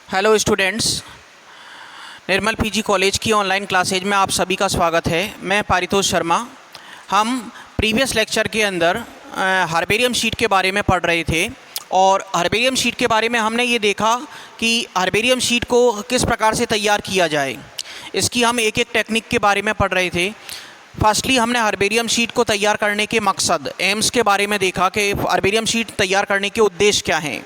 Hello students, निर्मल PG college की online classes में आप सभी का स्वागत है। मैं पारितोष शर्मा। हम प्रीवियस लेक्चर के अंदर हर्बेरियम शीट के बारे में पढ़ रहे थे और हर्बेरियम शीट के बारे में हमने ये देखा कि हर्बेरियम शीट को किस प्रकार से तैयार किया जाए। इसकी हम एक एक टेक्निक के बारे में पढ़ रहे थे। फर्स्टली हमने हर्बेरियम शीट को तैयार करने के मकसद एम्स के बारे में देखा कि हर्बेरियम शीट तैयार करने के उद्देश्य क्या हैं,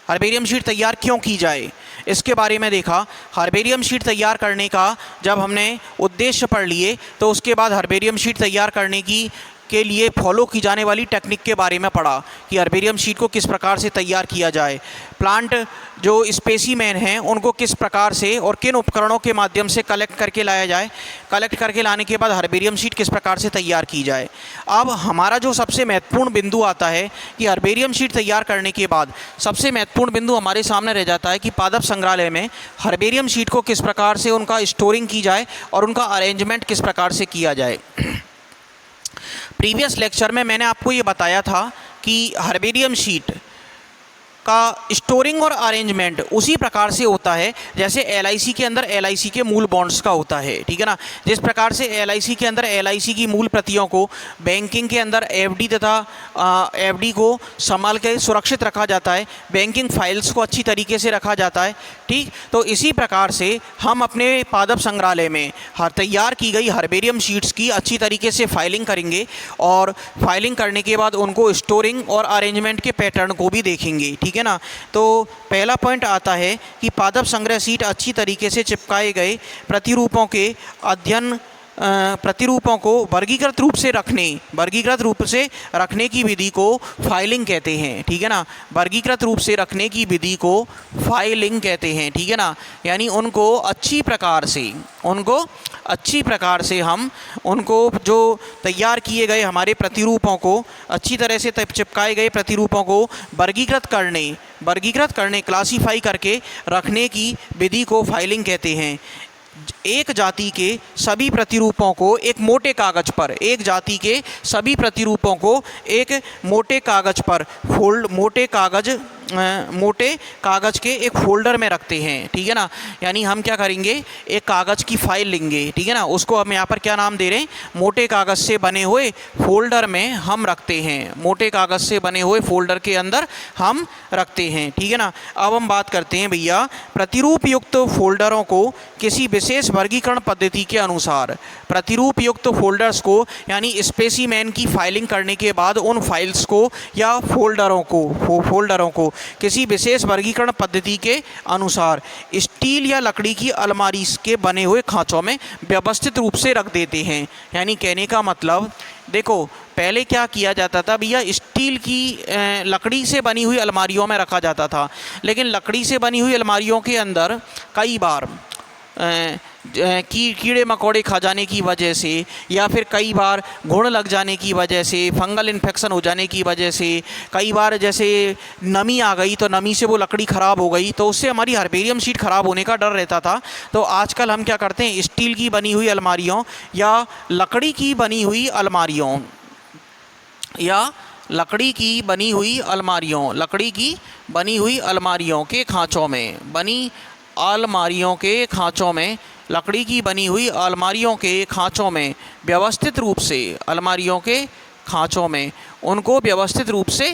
हर्बेरियम शीट तैयार क्यों की जाए, इसके बारे में देखा। हर्बेरियम शीट तैयार करने का जब हमने उद्देश्य पढ़ लिए तो उसके बाद हर्बेरियम शीट तैयार करने के लिए फॉलो की जाने वाली टेक्निक के बारे में पढ़ा कि हर्बेरियम शीट को किस प्रकार से तैयार किया जाए, प्लांट जो स्पेसीमेन हैं उनको किस प्रकार से और किन उपकरणों के माध्यम से कलेक्ट करके लाया जाए, कलेक्ट करके लाने के बाद हर्बेरियम शीट किस प्रकार से तैयार की जाए। अब हमारा जो सबसे महत्वपूर्ण बिंदु आता है कि हर्बेरियम शीट तैयार करने के बाद सबसे महत्वपूर्ण बिंदु हमारे सामने रह जाता है कि पादप संग्रहालय में हर्बेरियम शीट को किस प्रकार से उनका स्टोरिंग की जाए और उनका अरेंजमेंट किस प्रकार से किया जाए। प्रीवियस लेक्चर में मैंने आपको ये बताया था कि हर्बेरियम शीट का स्टोरिंग और अरेंजमेंट उसी प्रकार से होता है जैसे एलआईसी के अंदर एलआईसी के मूल बॉन्ड्स का होता है, ठीक है ना। जिस प्रकार से एलआईसी के अंदर एलआईसी की मूल प्रतियों को बैंकिंग के अंदर एफडी तथा एफडी को संभाल के सुरक्षित रखा जाता है, बैंकिंग फाइल्स को अच्छी तरीके से रखा जाता है, ठीक। तो इसी प्रकार से हम अपने पादप संग्रहालय में तैयार की गई हर्बेरियम शीट्स की अच्छी तरीके से फाइलिंग करेंगे और फाइलिंग करने के बाद उनको स्टोरिंग और अरेंजमेंट के पैटर्न को भी देखेंगे, ठीक है ना। तो पहला पॉइंट आता है कि पादप संग्रह शीट अच्छी तरीके से चिपकाए गए प्रतिरूपों के अध्ययन, प्रतिरूपों को वर्गीकृत रूप से रखने की विधि को फाइलिंग कहते हैं, ठीक है ना। वर्गीकृत रूप से रखने की विधि को फाइलिंग कहते हैं, ठीक है ना। यानी उनको अच्छी प्रकार से हम उनको जो तैयार किए गए हमारे प्रतिरूपों को अच्छी तरह से चिपकाए गए प्रतिरूपों को वर्गीकृत करने क्लासीफाई करके रखने की विधि को फाइलिंग कहते हैं। एक जाति के सभी प्रतिरूपों को एक मोटे कागज पर मोटे कागज के एक फोल्डर में रखते हैं, ठीक है ना। यानी हम क्या करेंगे, एक कागज़ की फाइल लेंगे, ठीक है ना, उसको हम यहाँ पर क्या नाम दे रहे हैं, मोटे कागज़ से बने हुए फोल्डर में हम रखते हैं, मोटे कागज़ से बने हुए फोल्डर के अंदर हम रखते हैं, ठीक है ना। अब हम बात करते हैं भैया प्रतिरूप युक्त फोल्डरों को किसी विशेष वर्गीकरण पद्धति के अनुसार, प्रतिरूप युक्त फोल्डर्स को यानी स्पेसीमेन की फाइलिंग करने के बाद उन फाइल्स को या फोल्डरों को किसी विशेष वर्गीकरण पद्धति के अनुसार स्टील या लकड़ी की अलमारी के बने हुए खांचों में व्यवस्थित रूप से रख देते हैं। यानी कहने का मतलब, देखो पहले क्या किया जाता था भैया, स्टील की लकड़ी से बनी हुई अलमारियों में रखा जाता था, लेकिन लकड़ी से बनी हुई अलमारियों के अंदर कई बार कीड़े मकोड़े खा जाने की वजह से या फिर कई बार घुन लग जाने की वजह से, फंगल इन्फेक्शन हो जाने की वजह से, कई बार जैसे नमी आ गई तो नमी से वो लकड़ी ख़राब हो गई, तो उससे हमारी हर्बेरियम शीट ख़राब होने का डर रहता था। तो आजकल हम क्या करते हैं, स्टील की बनी हुई अलमारियों या लकड़ी की बनी हुई अलमारियों के खाँचों में लकड़ी की बनी हुई अलमारियों के खाँचों में व्यवस्थित रूप से उनको व्यवस्थित रूप से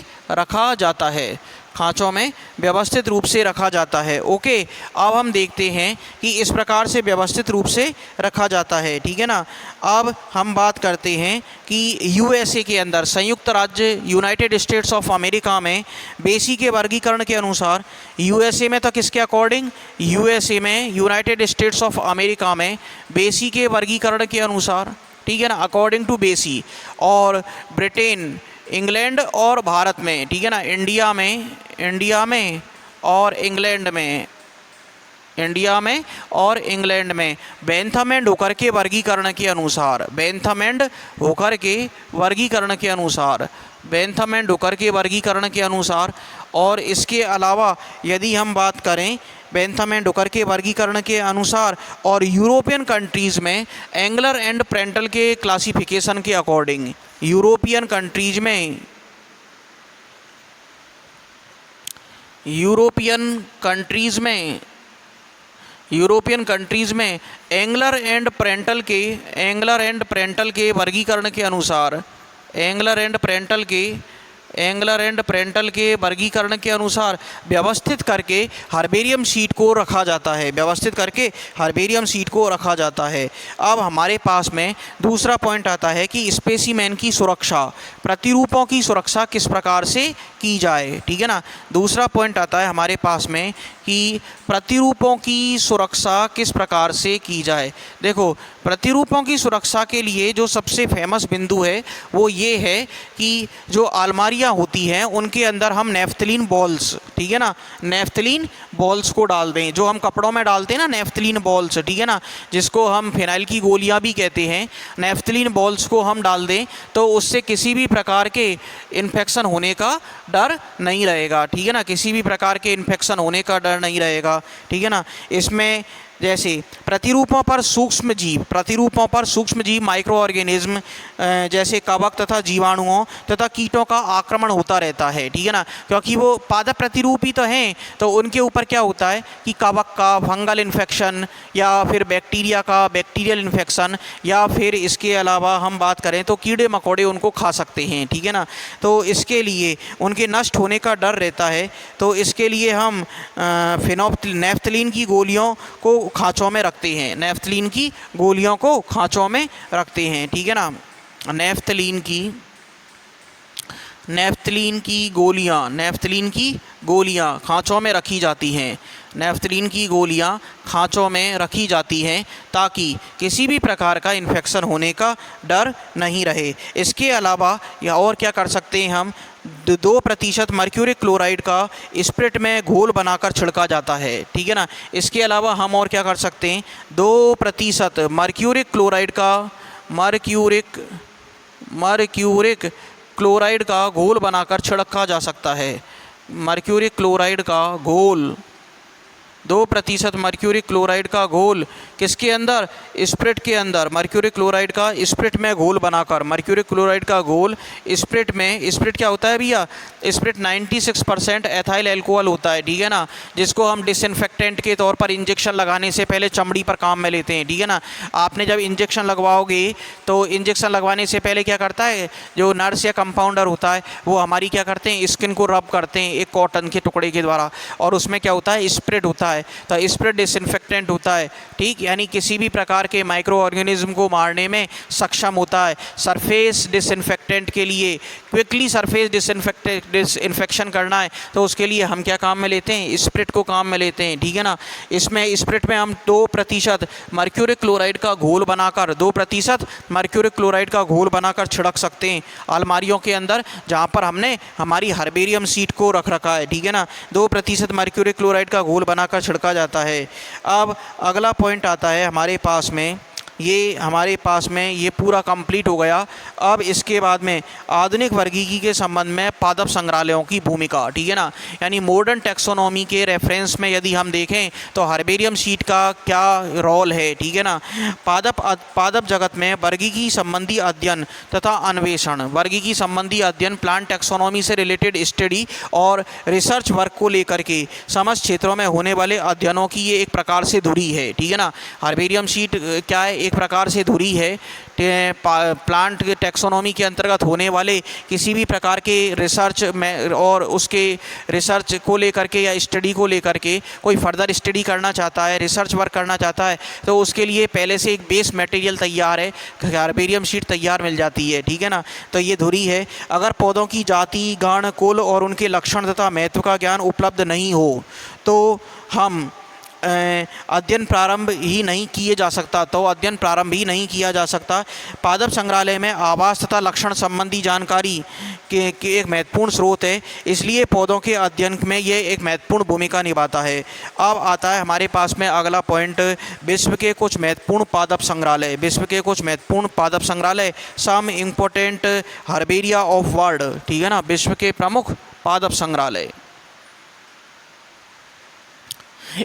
रखा जाता है, ओके। अब हम देखते हैं कि इस प्रकार से व्यवस्थित रूप से रखा जाता है, ठीक है ना। अब हम बात करते हैं कि यूएसए के अंदर, संयुक्त राज्य यूनाइटेड स्टेट्स ऑफ अमेरिका में बेसी के वर्गीकरण के अनुसार, यूएसए में तो किसके अकॉर्डिंग, यूएसए में यूनाइटेड स्टेट्स ऑफ अमेरिका में बेसी के वर्गीकरण के अनुसार, ठीक है ना, अकॉर्डिंग टू बेसी, और ब्रिटेन, इंग्लैंड और भारत में, ठीक है ना, इंडिया में और इंग्लैंड में बेंथम एंड हुकर के वर्गीकरण के अनुसार और इसके अलावा यदि हम बात करें बेंथम एंड हुकर के वर्गीकरण के अनुसार और यूरोपियन कंट्रीज़ में एंगलर एंड प्रेंटल के क्लासिफिकेशन के अकॉर्डिंग, यूरोपियन कंट्रीज़ में यूरोपियन कंट्रीज़ में एंगलर एंड प्रेंटल के वर्गीकरण के अनुसार वर्गीकरण के अनुसार व्यवस्थित करके हर्बेरियम शीट को रखा जाता है। अब हमारे पास में दूसरा पॉइंट आता है कि स्पेसिमेन की सुरक्षा, प्रतिरूपों की सुरक्षा किस प्रकार से की जाए। ठीक है ना, दूसरा पॉइंट आता है हमारे पास में कि प्रतिरूपों की सुरक्षा किस प्रकार से की जाए। देखो, प्रतिरूपों की सुरक्षा के लिए जो सबसे फेमस बिंदु है वो ये है कि जो अलमारियाँ होती हैं उनके अंदर हम नेफ्थलीन बॉल्स, ठीक है ना, नेफ्थलीन बॉल्स को डाल दें, जो हम कपड़ों में डालते हैं ना नेफ्थलीन बॉल्स, ठीक है ना, जिसको हम फिनाइल की गोलियां भी कहते हैं, नेफ्थलीन बॉल्स को हम डाल दें तो उससे किसी भी प्रकार के इन्फेक्शन होने का डर नहीं रहेगा। ठीक है ना, किसी भी प्रकार के इन्फेक्शन होने का डर नहीं रहेगा। ठीक है ना, इसमें जैसे प्रतिरूपों पर सूक्ष्म जीव माइक्रो ऑर्गेनिज्म जैसे कवक तथा जीवाणुओं तथा कीटों का आक्रमण होता रहता है। ठीक है ना, क्योंकि वो पादप प्रतिरूप ही तो हैं, तो उनके ऊपर क्या होता है कि कवक का फंगल इन्फेक्शन या फिर बैक्टीरिया का बैक्टीरियल इन्फेक्शन, या फिर इसके अलावा हम बात करें तो कीड़े मकोड़े उनको खा सकते हैं। ठीक है ना, तो इसके लिए उनके नष्ट होने का डर रहता है, तो इसके लिए हम नेफ्थलीन की गोलियों को खांचों में रखते हैं, नेफ्थलीन की गोलियों को खांचों में रखते हैं। ठीक है ना, नेफ्थलीन की गोलियां खांचों में रखी जाती हैं, नेफ्थलीन की गोलियां खांचों में रखी जाती हैं ताकि किसी भी प्रकार का इन्फेक्शन होने का डर नहीं रहे। इसके अलावा या और क्या कर सकते हैं हम, 2% मर्क्यूरिक क्लोराइड का स्प्रिट में घोल बनाकर छिड़का जाता है। ठीक है ना, इसके अलावा हम और क्या कर सकते हैं, 2% मर्क्यूरिक क्लोराइड का घोल बनाकर छिड़का जा सकता है। मर्क्यूरिक क्लोराइड का घोल, 2% मर्क्यूरिक क्लोराइड का घोल किसके अंदर, स्प्रिट के अंदर, मर्क्यूरिक क्लोराइड का स्प्रिट में घोल बनाकर, मर्क्यूरिक क्लोराइड का घोल स्प्रिट में, स्प्रिट क्या होता है भैया, स्प्रिट 96% एथाइल अल्कोहल होता है। ठीक है ना, जिसको हम डिसइंफेक्टेंट के तौर पर इंजेक्शन लगाने से पहले चमड़ी पर काम में लेते हैं। ठीक है ना, आपने जब इंजेक्शन लगवाओगे तो इंजेक्शन लगवाने से पहले क्या करता है, जो नर्स या कंपाउंडर होता है वो हमारी क्या करते हैं, स्किन को रब करते हैं एक कॉटन के टुकड़े के द्वारा, और उसमें क्या होता है, स्प्रिट होता है, तो स्प्रिट डिसइंफेक्टेंट होता है। ठीक, यानी किसी भी प्रकार के माइक्रो ऑर्गेनिज्म को मारने में सक्षम होता है। सरफेस डिसइंफेक्टेंट के लिए, क्विकली सरफेस डिसइंफेक्शन करना है तो उसके लिए हम क्या काम में लेते हैं, स्प्रिट को काम में लेते हैं। ठीक है ना, इसमें स्प्रिट में हम 2% मर्क्यूरिक क्लोराइड का घोल बनाकर, 2% मर्क्यूरिक क्लोराइड का घोल बनाकर छिड़क सकते हैं अलमारियों के अंदर जहाँ पर हमने हमारी हर्बेरियम शीट को रख रखा है। ठीक है ना, 2% मर्क्यूरिक क्लोराइड का घोल बनाकर छिड़का जाता है। अब अगला पॉइंट आता है हमारे पास में, ये पूरा कंप्लीट हो गया। अब इसके बाद में आधुनिक वर्गीकी के संबंध में पादप संग्रहालयों की भूमिका। ठीक है ना, यानी मॉडर्न टैक्सोनॉमी के रेफरेंस में यदि हम देखें तो हर्बेरियम शीट का क्या रोल है। ठीक है ना, पादप जगत में वर्गीकी संबंधी अध्ययन तथा अन्वेषण, वर्गीकी संबंधी अध्ययन, प्लांट टैक्सोनॉमी से रिलेटेड स्टडी और रिसर्च वर्क को लेकर के समस्त क्षेत्रों में होने वाले अध्ययनों की ये एक प्रकार से धुरी है। ठीक है ना, हर्बेरियम शीट क्या है, एक प्रकार से धुरी है प्लांट टैक्सोनॉमी के अंतर्गत होने वाले किसी भी प्रकार के रिसर्च में, और उसके रिसर्च को लेकर के या स्टडी को लेकर के कोई फर्दर स्टडी करना चाहता है, रिसर्च वर्क करना चाहता है, तो उसके लिए पहले से एक बेस मटेरियल तैयार है, हर्बेरियम शीट तैयार मिल जाती है। ठीक है ना, तो ये धुरी है। अगर पौधों की जाति, गण, कुल और उनके लक्षण तथा महत्व का ज्ञान उपलब्ध नहीं हो तो हम अध्ययन प्रारंभ ही नहीं किया जा सकता। पादप संग्रहालय में आवास तथा लक्षण संबंधी जानकारी के एक महत्वपूर्ण स्रोत है, इसलिए पौधों के अध्ययन में ये एक महत्वपूर्ण भूमिका निभाता है। अब आता है हमारे पास में अगला पॉइंट, विश्व के कुछ महत्वपूर्ण पादप संग्रहालय, some important herbaria of world. ठीक है ना, विश्व के प्रमुख पादप संग्रहालय।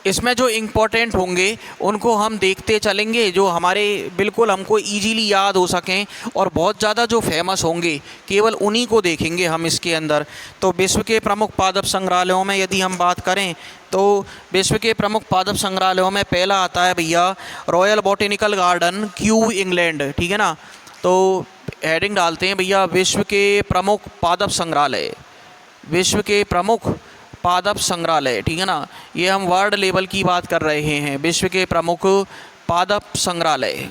इसमें जो इम्पोर्टेंट होंगे उनको हम देखते चलेंगे, जो हमारे बिल्कुल हमको इजीली याद हो सकें, और बहुत ज़्यादा जो फेमस होंगे केवल उन्हीं को देखेंगे हम इसके अंदर। तो विश्व के प्रमुख पादप संग्रहालयों में यदि हम बात करें तो विश्व के प्रमुख पादप संग्रहालयों में पहला आता है भैया royal botanical garden, Q, England. ठीक है ना। तो हेडिंग डालते हैं भैया विश्व के प्रमुख पादप संग्रहालय, विश्व के प्रमुख पादप संग्रहालय। ठीक है ना। ये हम वर्ल्ड लेवल की बात कर रहे हैं, विश्व के प्रमुख पादप संग्रहालय।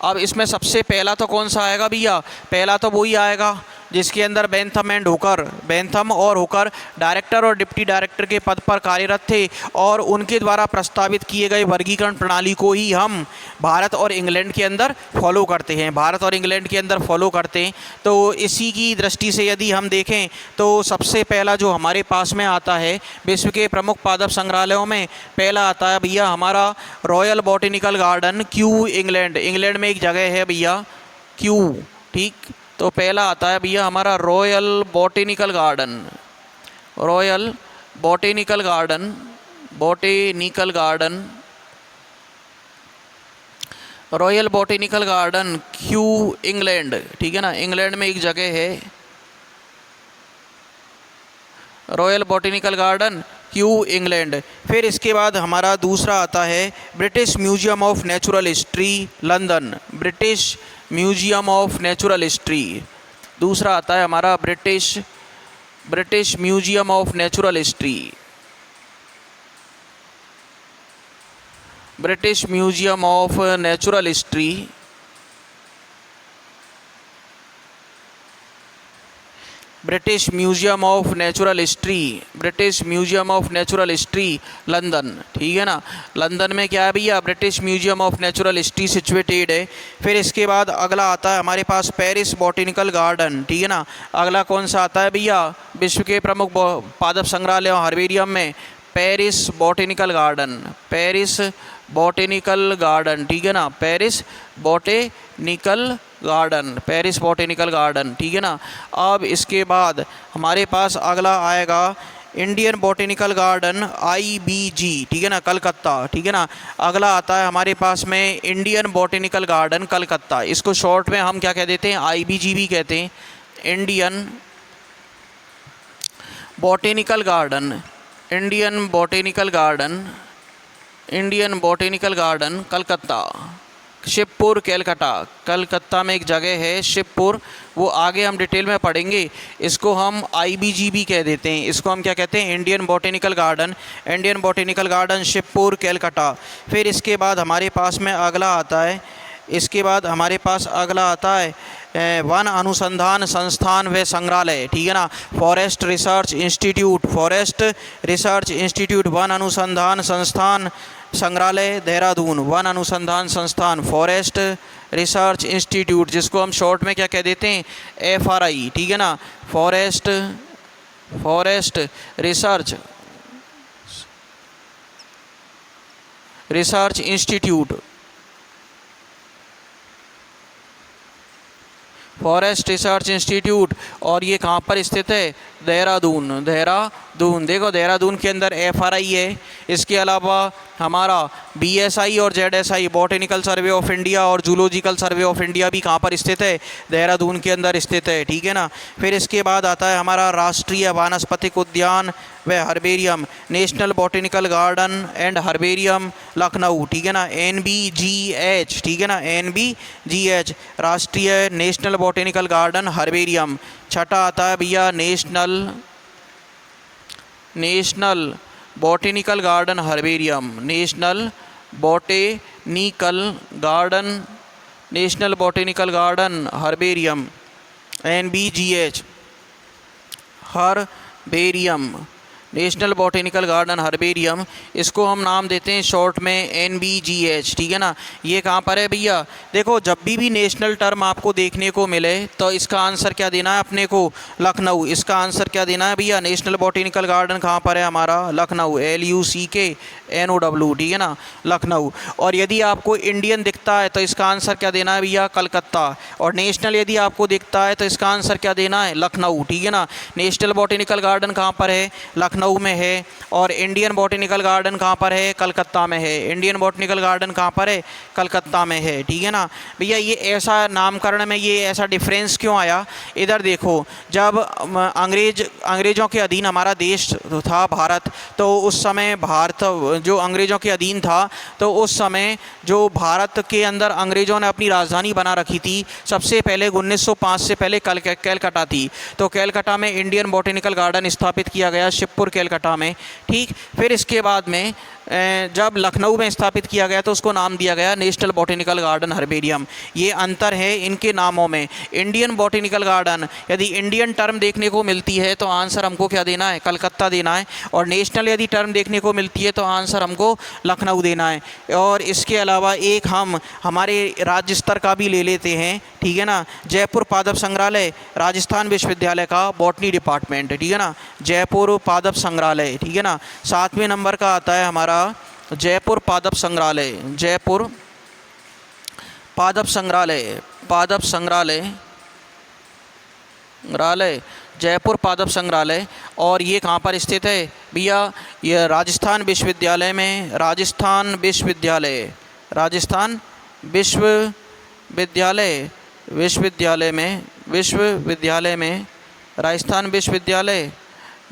अब इसमें सबसे पहला तो कौन सा आएगा भैया? पहला तो वही आएगा जिसके अंदर बेंथम और हुकर डायरेक्टर और डिप्टी डायरेक्टर के पद पर कार्यरत थे, और उनके द्वारा प्रस्तावित किए गए वर्गीकरण प्रणाली को ही हम भारत और इंग्लैंड के अंदर फॉलो करते हैं, भारत और इंग्लैंड के अंदर फॉलो करते हैं। तो इसी की दृष्टि से यदि हम देखें तो सबसे पहला जो हमारे पास में आता है विश्व के प्रमुख पादप संग्रहालयों में, पहला आता है भैया हमारा royal botanical garden, Q, England. England में एक जगह है भैया क्यू। ठीक। तो पहला आता है भैया हमारा royal botanical garden, royal botanical garden, botanical garden, royal botanical garden, Q, England. ठीक है ना। इंग्लैंड में एक जगह है royal botanical garden, Q, England. फिर इसके बाद हमारा दूसरा आता है British museum of natural history, London, British museum of natural history. दूसरा आता है हमारा British museum of natural history, British museum of natural history. British museum of natural history, British museum of natural history, London. ठीक है ना। London में क्या है भैया? British museum of natural history situated है। फिर इसके बाद अगला आता है हमारे पास पेरिस बॉटेनिकल गार्डन। ठीक है ना। अगला कौन सा आता है भैया? विश्व के प्रमुख पादप संग्रहालय हर्बेरियम में Paris botanical garden, Paris botanical garden. ठीक है ना। Paris botanical garden, Paris botanical garden. ठीक है ना। अब इसके बाद हमारे पास अगला आएगा इंडियन बॉटेनिकल गार्डन, IBG। ठीक है ना, कलकत्ता। ठीक है ना। अगला आता है हमारे पास में इंडियन बॉटेनिकल गार्डन, कलकत्ता। इसको शॉर्ट में हम क्या कह देते हैं? IBG भी कहते हैं, Indian botanical garden, Indian botanical garden, Indian botanical garden, Calcutta, Shivpur, Calcutta में एक जगह है शिवपुर, वो आगे हम डिटेल में पढ़ेंगे। इसको हम IBG भी कह देते हैं, इसको हम क्या कहते हैं? Indian botanical garden, Indian botanical garden, Shivpur, Calcutta. फिर इसके बाद हमारे पास में अगला आता है, इसके बाद हमारे पास अगला आता है वन अनुसंधान संस्थान व संग्रहालय। ठीक है ना। Forest research institute, forest research institute, one अनुसंधान संस्थान संग्रहालय, देहरादून, वन अनुसंधान संस्थान, फॉरेस्ट रिसर्च इंस्टीट्यूट, जिसको हम शॉर्ट में क्या कह देते हैं? FRI। ठीक है ना। Forest research institute, forest research institute. और ये कहाँ पर स्थित है? देहरादून, देहरादून। देखो देहरादून के अंदर FRI है। इसके अलावा हमारा BSI और ZSI, botanical survey of India और जूलॉजिकल सर्वे ऑफ इंडिया भी कहाँ पर स्थित है? देहरादून के अंदर स्थित है। ठीक है ना। फिर इसके बाद आता है हमारा राष्ट्रीय वानस्पतिक उद्यान व herbarium, national botanical garden and herbarium, Lucknow. ठीक है ना। NBGH। ठीक है ना। NBGH, राष्ट्रीय नेशनल बॉटेनिकल गार्डन, हर्बेरियम। छठा आता है भैया national botanical garden, herbarium, national botanical garden, national botanical garden, herbarium, NBGH, herbarium. National botanical garden herbarium, इसको हम नाम देते हैं शॉर्ट में NBGH, ठीक है ना। ये कहाँ पर है भैया? देखो जब भी नेशनल टर्म आपको देखने को मिले तो इसका आंसर क्या देना है अपने को? लखनऊ। इसका आंसर क्या देना है भैया? नेशनल बॉटेनिकल गार्डन कहाँ पर है हमारा? लखनऊ, LUCKNOW, ठीक है ना, लखनऊ। और यदि आपको इंडियन दिखता है तो इसका आंसर क्या देना है भैया? कलकत्ता। और नेशनल यदि आपको दिखता है तो इसका आंसर क्या देना है? लखनऊ, ठीक है ना। नेशनल बॉटेनिकल गार्डन कहाँ पर है? लखनऊ में है। और इंडियन बॉटेनिकल गार्डन कहाँ पर है? कलकत्ता में है। इंडियन बॉटेनिकल गार्डन कहाँ पर है? कलकत्ता में है, ठीक है ना भैया। ये ऐसा नामकरण में ये ऐसा डिफरेंस क्यों आया? इधर देखो, जब अंग्रेज़ों के अधीन हमारा देश था भारत, तो उस समय भारत जो अंग्रेज़ों के अधीन था, तो उस समय जो भारत के अंदर अंग्रेज़ों ने अपनी राजधानी बना रखी थी, सबसे पहले 1905 से पहले कैलकाटा थी। तो कैलकाटा में इंडियन बॉटेनिकल गार्डन स्थापित किया गया, शिवपुर कैलकाटा में, ठीक। फिर इसके बाद में जब लखनऊ में स्थापित किया गया तो उसको नाम दिया गया नेशनल बॉटेनिकल गार्डन हर्बेरियम। ये अंतर है इनके नामों में। इंडियन बॉटेनिकल गार्डन, यदि इंडियन टर्म देखने को मिलती है तो आंसर हमको क्या देना है? कलकत्ता देना है। और नेशनल यदि टर्म देखने को मिलती है तो आंसर हमको लखनऊ देना है। और इसके अलावा एक हम हमारे राज्य स्तर का भी ले लेते हैं, ठीक है ना। जयपुर पादप संग्रहालय राजस्थान विश्वविद्यालय का बॉटनी डिपार्टमेंट, ठीक है ना, जयपुर पादप संग्रहालय, ठीक है ना। 7वें नंबर का आता है हमारा जयपुर पादप संग्रहालय, जयपुर पादप संग्रहालय, पादप संग्रहालय जयपुर पादप संग्रहालय। और ये कहाँ पर स्थित है भैया? ये राजस्थान विश्वविद्यालय में, राजस्थान विश्वविद्यालय में राजस्थान विश्वविद्यालय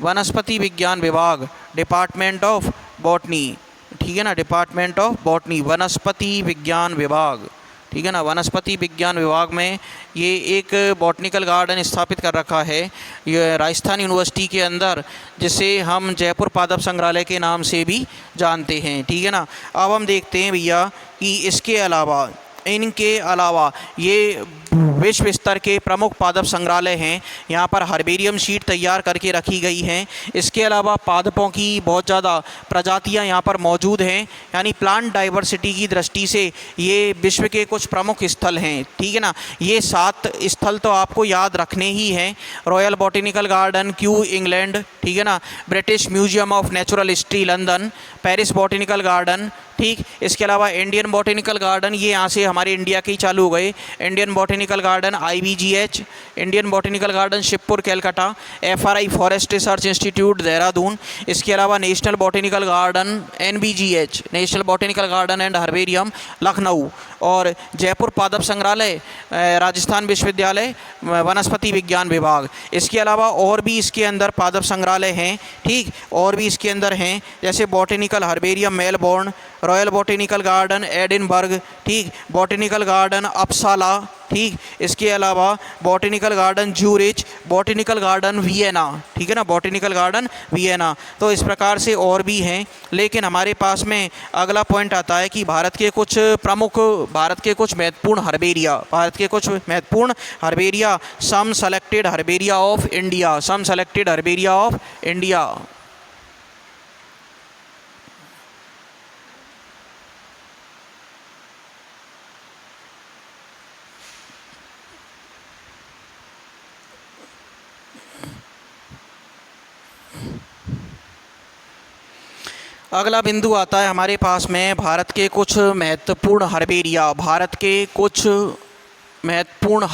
वनस्पति विज्ञान विभाग, डिपार्टमेंट ऑफ बॉटनी, ठीक है ना, डिपार्टमेंट ऑफ बॉटनी, वनस्पति विज्ञान विभाग, ठीक है ना। वनस्पति विज्ञान विभाग में ये एक बॉटनिकल गार्डन स्थापित कर रखा है ये राजस्थान यूनिवर्सिटी के अंदर, जिसे हम जयपुर पादप संग्रहालय के नाम से भी जानते हैं, ठीक है ना। अब हम देखते हैं भैया कि इनके अलावा ये विश्व स्तर के प्रमुख पादप संग्रहालय हैं। यहाँ पर हर्बेरियम शीट तैयार करके रखी गई हैं। इसके अलावा पादपों की बहुत ज़्यादा प्रजातियाँ यहाँ पर मौजूद हैं, यानी प्लांट डाइवर्सिटी की दृष्टि से ये विश्व के कुछ प्रमुख स्थल हैं, ठीक है ना। ये 7 स्थल तो आपको याद रखने ही हैं। Royal botanical garden Q England, ठीक है ना, British museum of natural history London, Paris botanical garden, ठीक। इसके अलावा इंडियन बॉटेनिकल गार्डन, ये यहाँ से हमारे इंडिया के ही चालू हो गए। Indian botanical garden IBGH, Indian botanical garden Shivpur Calcutta, FRI forest research institute Dehradun. इसके अलावा national botanical garden NBGH, national botanical garden and herbarium Lucknow. और जयपुर पादप संग्रहालय राजस्थान विश्वविद्यालय वनस्पति विज्ञान विभाग। इसके अलावा और भी इसके अंदर पादप संग्रहालय हैं, ठीक, और भी इसके अंदर हैं, जैसे botanical herbarium Melbourne, royal botanical garden Edinburgh, ठीक, बॉटेनिकल गार्डन अपसाला, ठीक। इसके अलावा botanical garden Zurich, botanical garden Vienna, ठीक है ना, बॉटेनिकल गार्डन वियना। तो इस प्रकार से और भी हैं। लेकिन हमारे पास में अगला पॉइंट आता है कि भारत के कुछ महत्वपूर्ण herbaria, some selected herbaria of India, अगला बिंदु आता है हमारे पास में भारत के कुछ महत्वपूर्ण हर्बेरिया, भारत के कुछ महत्वपूर्ण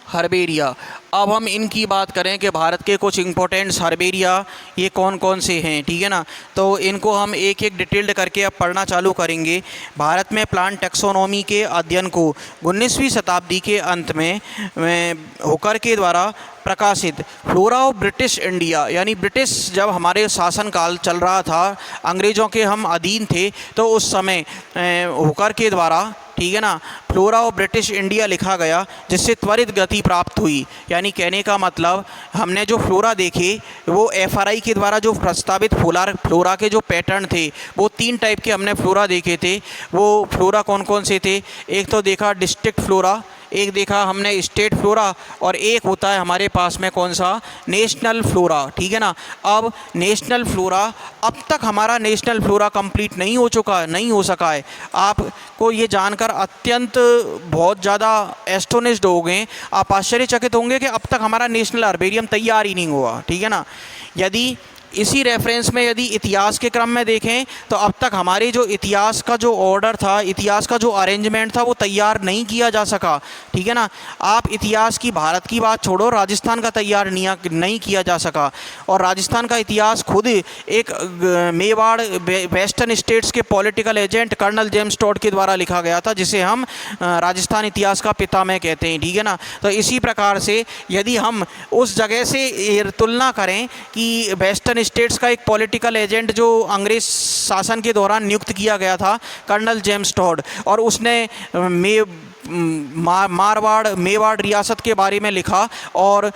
हर्बेरिया। अब हम इनकी बात करें कि भारत के कुछ इम्पोर्टेंट्स हर्बेरिया ये कौन कौन से हैं, ठीक है ना। तो इनको हम एक एक डिटेल्ड करके अब पढ़ना चालू करेंगे। भारत में प्लांट टैक्सोनॉमी के अध्ययन को 19वीं शताब्दी के अंत में हुकर के द्वारा प्रकाशित फ्लोरा ऑफ ब्रिटिश इंडिया, यानी ब्रिटिश जब हमारे शासनकाल चल रहा था, अंग्रेज़ों के हम अधीन थे, तो उस समय हुकर के द्वारा ठीक है ना, फ्लोरा ऑफ ब्रिटिश इंडिया लिखा गया, जिससे त्वरित गति प्राप्त हुई। यानी कहने का मतलब हमने जो फ्लोरा देखे वो एफआरआई के द्वारा जो प्रस्तावित फ्लोरा के जो पैटर्न थे वो 3 टाइप के हमने फ्लोरा देखे थे। वो फ्लोरा कौन कौन से थे? एक तो देखा डिस्ट्रिक्ट फ्लोरा, एक देखा हमने स्टेट फ्लोरा, और एक होता है हमारे पास में कौन सा? नेशनल फ्लोरा, ठीक है ना। अब नेशनल फ्लोरा, अब तक हमारा नेशनल फ्लोरा कंप्लीट नहीं हो सका है। आपको ये जानकर अत्यंत बहुत ज़्यादा एस्टोनिश्ड हो गए, आप आश्चर्यचकित होंगे कि अब तक हमारा नेशनल हर्बेरियम तैयार ही नहीं हुआ, ठीक है ना। यदि इसी रेफरेंस में यदि इतिहास के क्रम में देखें तो अब तक हमारे जो इतिहास का जो ऑर्डर था, इतिहास का जो अरेंजमेंट था वो तैयार नहीं किया जा सका, ठीक है ना। आप इतिहास की भारत की बात छोड़ो, राजस्थान का तैयार नहीं किया जा सका। और राजस्थान का इतिहास खुद एक मेवाड़ वेस्टर्न स्टेट्स के political agent colonel James Tod के द्वारा लिखा गया था, जिसे हम राजस्थान इतिहास का पितामह कहते हैं, ठीक है ना। तो इसी प्रकार से यदि हम उस जगह से तुलना करें कि वेस्टर्न स्टेट्स का एक पॉलिटिकल एजेंट जो अंग्रेज शासन के दौरान नियुक्त किया गया था, कर्नल जेम्स टॉड, और उसने मेवाड़ रियासत के बारे में लिखा, और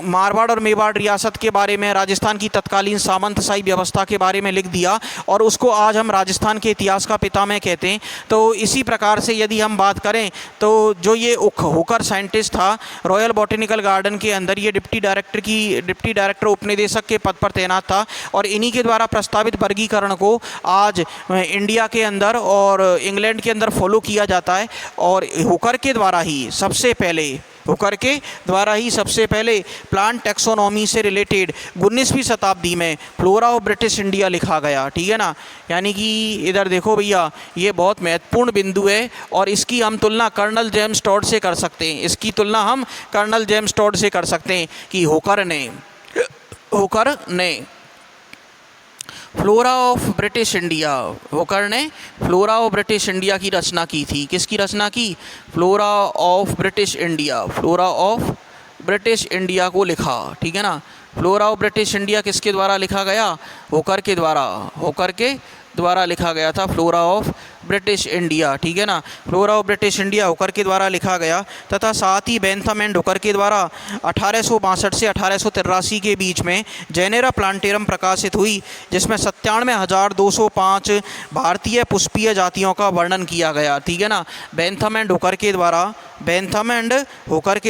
मारवाड़ और मेवाड़ रियासत के बारे में, राजस्थान की तत्कालीन सामंतशाही व्यवस्था के बारे में लिख दिया, और उसको आज हम राजस्थान के इतिहास का पितामह कहते हैं। तो इसी प्रकार से यदि हम बात करें तो जो ये हुकर साइंटिस्ट था, रॉयल बॉटेनिकल गार्डन के अंदर ये डिप्टी डायरेक्टर उपनिदेशक के पद पर तैनात था, और इन्हीं के द्वारा प्रस्तावित वर्गीकरण को आज इंडिया के अंदर और इंग्लैंड के अंदर फॉलो किया जाता है। और हुकर के द्वारा ही सबसे पहले प्लांट टेक्सोनॉमी से रिलेटेड 19वीं शताब्दी में फ्लोरा ऑफ ब्रिटिश इंडिया लिखा गया, ठीक है ना। यानी कि इधर देखो भैया, ये बहुत महत्वपूर्ण बिंदु है, और इसकी हम तुलना कर्नल जेम्स टॉड से कर सकते हैं, कि हुकर ने flora of British India, Hooker ने फ्लोरा ऑफ ब्रिटिश इंडिया की रचना की थी। किसकी रचना की? फ्लोरा ऑफ ब्रिटिश इंडिया को लिखा, ठीक है ना। फ्लोरा ऑफ ब्रिटिश इंडिया किसके द्वारा लिखा गया? हुकर के द्वारा लिखा गया था, फ्लोरा ऑफ ब्रिटिश इंडिया, ठीक है ना। Flora of British India Hooker के द्वारा लिखा गया, तथा साथ ही बेंथम एंड हुकर के द्वारा 1862 से 1883 के बीच में जेनेरा प्लांटेरम प्रकाशित हुई, जिसमें 97,205 भारतीय पुष्पीय जातियों का वर्णन किया गया, ठीक है ना। बेंथम एंड हुकर के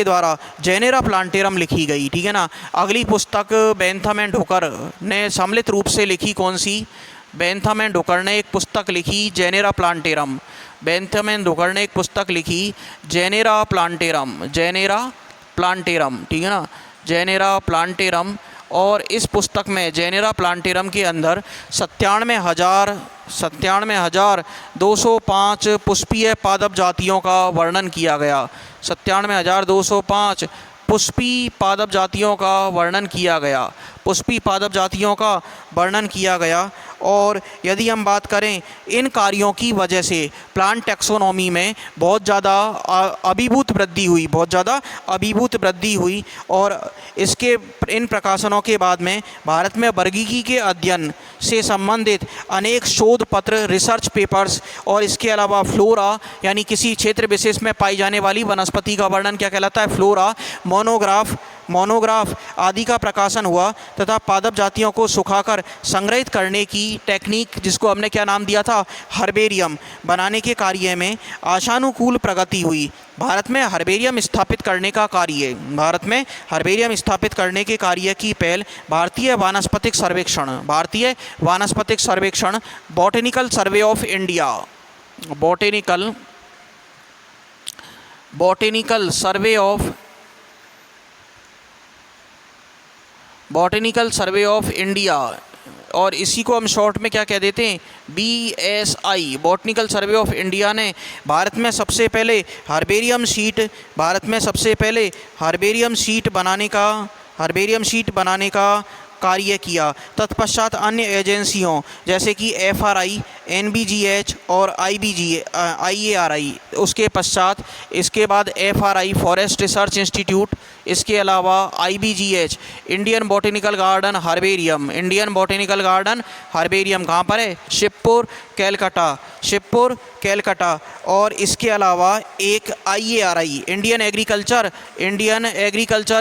द्वारा जेनेरा प्लांटेरम लिखी गई, ठीक है ना। अगली पुस्तक बेंथम एंड हुकर ने सम्मिलित रूप से लिखी, कौन सी? बेंथम एंड हुकर ने एक पुस्तक लिखी जेनेरा प्लांटेरम। ठीक है ना, जेनेरा प्लांटेरम। और इस पुस्तक में जेनेरा प्लांटेरम के अंदर 97,205 पुष्पीय पादप जातियों का वर्णन किया गया। 97,205 पुष्पी पादप जातियों का वर्णन किया गया। और यदि हम बात करें, इन कार्यों की वजह से प्लांट टैक्सोनॉमी में बहुत ज़्यादा अभिभूत वृद्धि हुई, और इन प्रकाशनों के बाद में भारत में वर्गीकी के अध्ययन से संबंधित अनेक शोध पत्र, रिसर्च पेपर्स, और इसके अलावा फ्लोरा यानी किसी क्षेत्र विशेष में पाई जाने वाली वनस्पति का वर्णन क्या कहलाता है? फ्लोरा, मोनोग्राफ आदि का प्रकाशन हुआ, तथा पादप जातियों को सुखाकर संग्रहित करने की टेक्निक, जिसको हमने क्या नाम दिया था? हर्बेरियम, बनाने के कार्य में आशानुकूल प्रगति हुई। भारत में हर्बेरियम स्थापित करने के कार्य की पहल भारतीय वानस्पतिक सर्वेक्षण botanical survey of India, botanical survey of India, और इसी को हम शॉर्ट में क्या कह देते हैं? BSI, botanical survey of India ने भारत में सबसे पहले हर्बेरियम शीट बनाने का कार्य किया। तत्पश्चात अन्य एजेंसियों जैसे कि FRI, NBGH और IARI, इसके बाद FRI, फॉरेस्ट रिसर्च इंस्टीट्यूट, इसके अलावा IBGH Indian botanical garden herbarium, Indian botanical garden herbarium कहाँ पर है? शिवपुर कैलकाटा, शिवपुर कैलकाटा। और इसके अलावा एक IARI Indian agriculture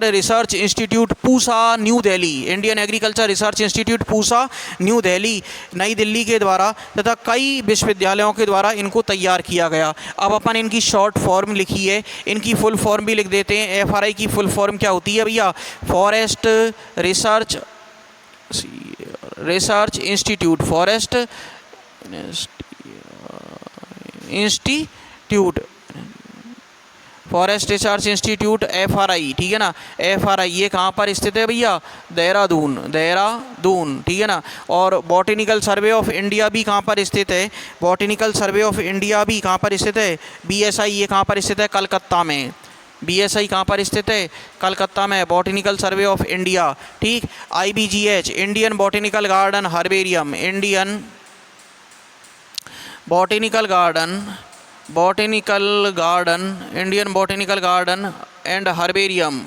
research institute Pusa new Delhi, Indian agriculture research institute Pusa new Delhi, नई दिल्ली के द्वारा तथा कई विश्वविद्यालयों के द्वारा इनको तैयार किया गया। अब अपन इनकी शॉर्ट फॉर्म लिखी है, इनकी फुल फॉर्म भी लिख देते हैं। FRI की फुल फॉर्म क्या होती है भैया? Forest research institute, forest institute, forest research institute FRI, ठीक है ना। FRI ये कहाँ पर स्थित है भैया? देहरादून, देहरादून, ठीक है ना। और बॉटेनिकल सर्वे ऑफ इंडिया भी कहाँ पर स्थित है? बॉटेनिकल सर्वे ऑफ इंडिया भी कहाँ पर स्थित है? BSI ये कहाँ पर स्थित है? कलकत्ता में। BSI कहाँ पर स्थित है? कलकत्ता में, बॉटेनिकल सर्वे ऑफ इंडिया, ठीक। IBGH Indian botanical garden herbarium, Indian botanical garden, Indian botanical garden and herbarium,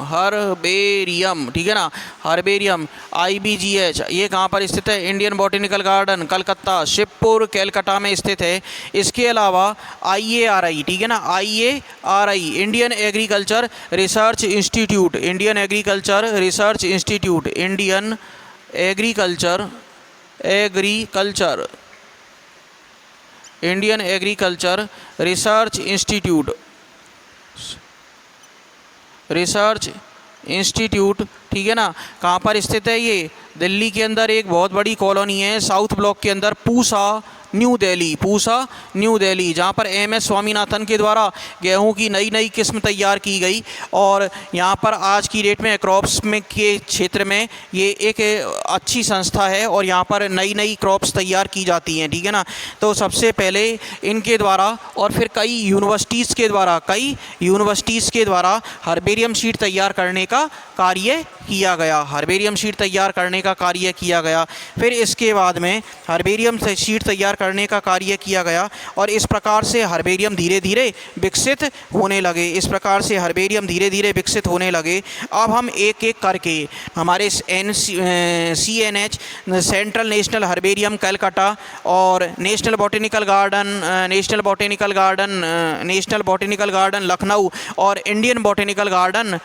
ठीक है ना, हर्बेरियम। IBGH ये कहाँ पर स्थित है? Indian botanical garden Calcutta, Shivpur Calcutta में स्थित है। इसके अलावा IARI, ठीक है ना, IARI Indian agriculture research institute, Indian agriculture research institute, Indian agriculture research institute, ठीक है ना। कहाँ पर स्थित है ये? दिल्ली के अंदर एक बहुत बड़ी कॉलोनी है साउथ ब्लॉक के अंदर, पूसा न्यू दिल्ली, जहाँ पर MS स्वामीनाथन के द्वारा गेहूं की नई किस्म तैयार की गई। और यहाँ पर आज की डेट में क्रॉप्स में के क्षेत्र में ये एक अच्छी संस्था है और यहाँ पर नई क्रॉप्स तैयार की जाती हैं, ठीक है ना। तो सबसे पहले इनके द्वारा और फिर कई यूनिवर्सिटीज़ के द्वारा हर्बेरियम शीट तैयार करने का कार्य किया गया, फिर इसके बाद में हर्बेरियम से शीट तैयार करने का कार्य किया गया। और इस प्रकार से हर्बेरियम धीरे धीरे विकसित होने लगे। अब हम एक एक करके हमारे CNH central national herbarium Calcutta और नेशनल बॉटेनिकल गार्डन लखनऊ और Indian botanical garden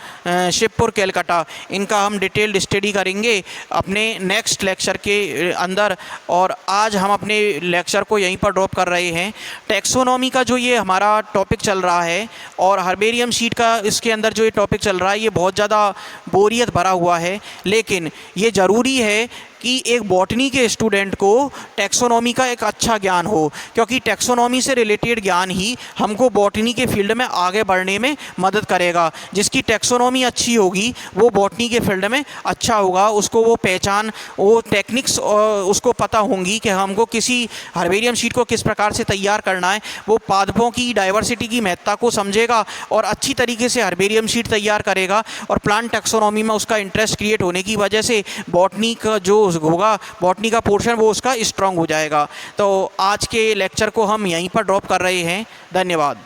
Shivpur Calcutta, इनका हम डिटेल्ड स्टडी करेंगे अपने नेक्स्ट लेक्चर के अंदर। और आज हम अपने लेक्चर को यहीं पर ड्रॉप कर रहे हैं। टैक्सोनॉमी का जो ये हमारा टॉपिक चल रहा है और हर्बेरियम शीट का इसके अंदर जो ये टॉपिक चल रहा है, ये बहुत ज़्यादा बोरियत भरा हुआ है, लेकिन ये ज़रूरी है कि एक बॉटनी के स्टूडेंट को टैक्सोनॉमी का एक अच्छा ज्ञान हो, क्योंकि टैक्सोनॉमी से रिलेटेड ज्ञान ही हमको बॉटनी के फील्ड में आगे बढ़ने में मदद करेगा। जिसकी टैक्सोनॉमी अच्छी होगी वो बॉटनी के फील्ड में अच्छा होगा, उसको वो पहचान, वो टेक्निक्स उसको पता होंगी कि हमको किसी हर्बेरियम शीट को किस प्रकार से तैयार करना है। वो पादपों की डाइवर्सिटी की महत्ता को समझेगा और अच्छी तरीके से हर्बेरियम शीट तैयार करेगा। और प्लांट टैक्सोनॉमी में उसका इंटरेस्ट क्रिएट होने की वजह से बॉटनी का जो होगा, बॉटनी का पोर्शन वो उसका स्ट्रांग हो जाएगा। तो आज के लेक्चर को हम यहीं पर ड्रॉप कर रहे हैं। धन्यवाद।